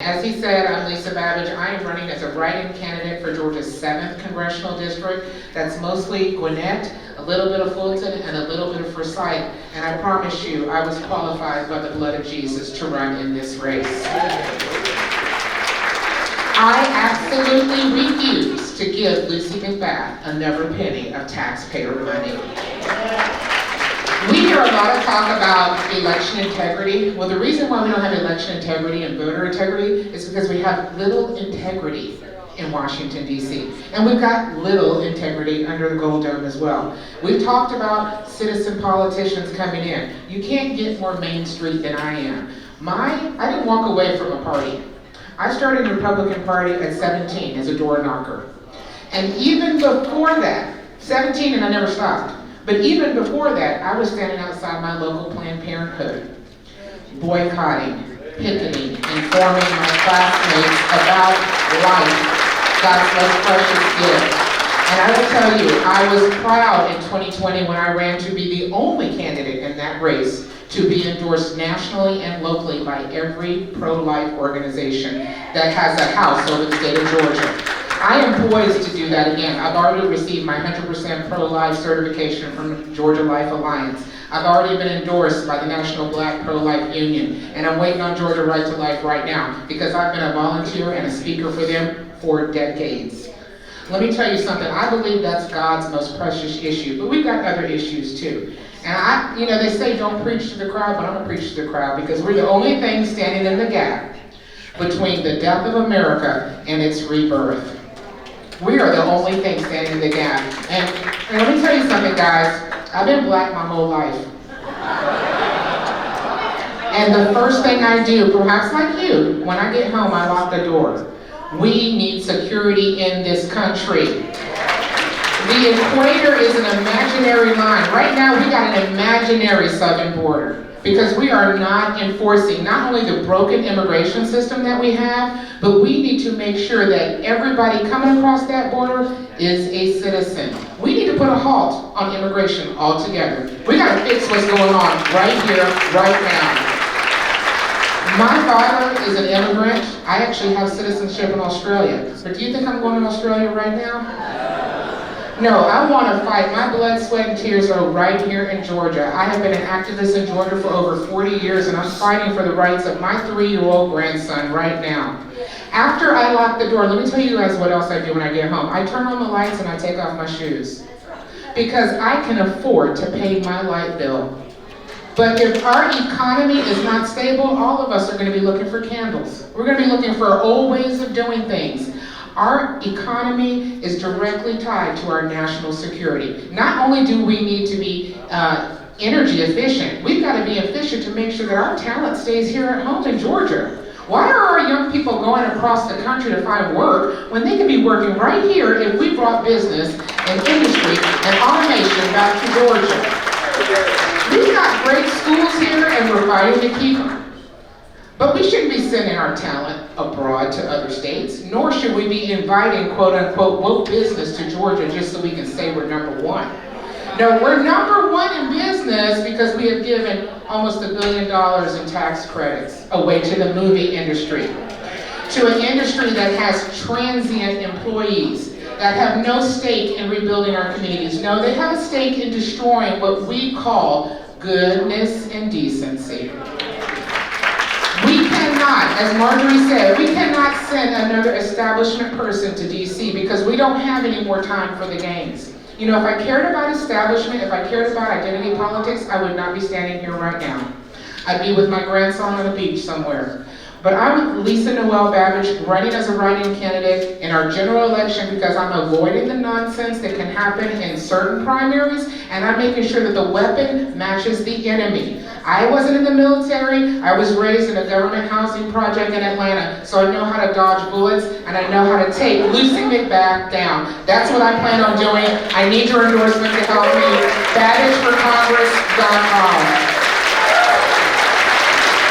As he said, I'm Lisa Babbage. I am running as a write-in candidate for Georgia's 7th Congressional District. That's mostly Gwinnett, a little bit of Fulton, and a little bit of Forsyth. And I promise you, I was qualified by the blood of Jesus to run in this race. I absolutely refuse to give Lucy McBath another penny of taxpayer money. We hear a lot of talk about election integrity. Well, the reason why we don't have election integrity and voter integrity is because we have little integrity in Washington, D.C. And we've got little integrity under the Gold Dome as well. We've talked about citizen politicians coming in. You can't get more Main Street than I am. I didn't walk away from a party. I started the Republican Party at 17 as a door knocker. And even before that, 17 and I never stopped. But even before that, I was standing outside my local Planned Parenthood, boycotting, picketing, informing my classmates about life, God's most precious gift. And I will tell you, I was proud in 2020 when I ran to be the only candidate in that race to be endorsed nationally and locally by every pro-life organization that has a house over the state of Georgia. I am poised to do that again. I've already received my 100% pro-life certification from Georgia Life Alliance. I've already been endorsed by the National Black Pro-Life Union, and I'm waiting on Georgia Right to Life right now because I've been a volunteer and a speaker for them for decades. Let me tell you something, I believe that's God's most precious issue, but we've got other issues too. And they say don't preach to the crowd, but I'm gonna preach to the crowd because we're the only thing standing in the gap between the death of America and its rebirth. We are the only thing standing in the gap. And let me tell you something, guys. I've been black my whole life. And the first thing I do, perhaps like you, when I get home, I lock the door. We need security in this country. The equator is an imaginary line. Right now, we got an imaginary southern border because we are not enforcing not only the broken immigration system that we have, but we need to make sure that everybody coming across that border is a citizen. We need to put a halt on immigration altogether. We got to fix what's going on right here, right now. My father is an immigrant. I actually have citizenship in Australia. But do you think I'm going to Australia right now? No, I want to fight. My blood, sweat, and tears are right here in Georgia. I have been an activist in Georgia for over 40 years, and I'm fighting for the rights of my 3-year-old grandson right now. After I lock the door, let me tell you guys what else I do when I get home. I turn on the lights and I take off my shoes because I can afford to pay my light bill. But if our economy is not stable, all of us are going to be looking for candles. We're going to be looking for old ways of doing things. Our economy is directly tied to our national security. Not only do we need to be energy efficient, we've got to be efficient to make sure that our talent stays here at home in Georgia. Why are our young people going across the country to find work when they could be working right here if we brought business and industry and automation back to Georgia? We've got great schools here and we're fighting to keep them. But we shouldn't be sending our talent abroad to other states, nor should we be inviting quote-unquote woke business to Georgia just so we can say we're number one. No, we're number one in business because we have given almost $1 billion in tax credits away to the movie industry, to an industry that has transient employees that have no stake in rebuilding our communities. No, they have a stake in destroying what we call goodness and decency. We cannot, as Marjorie said, we cannot send another establishment person to DC because we don't have any more time for the games. You know, if I cared about establishment, if I cared about identity politics, I would not be standing here right now. I'd be with my grandson on the beach somewhere. But I'm Lisa Noel Babbage, running as a write-in candidate in our general election because I'm avoiding the nonsense that can happen in certain primaries, and I'm making sure that the weapon matches the enemy. I wasn't in the military. I was raised in a government housing project in Atlanta, so I know how to dodge bullets, and I know how to take Lucy McBath down. That's what I plan on doing. I need your endorsement to help me. BabbageforCongress.com.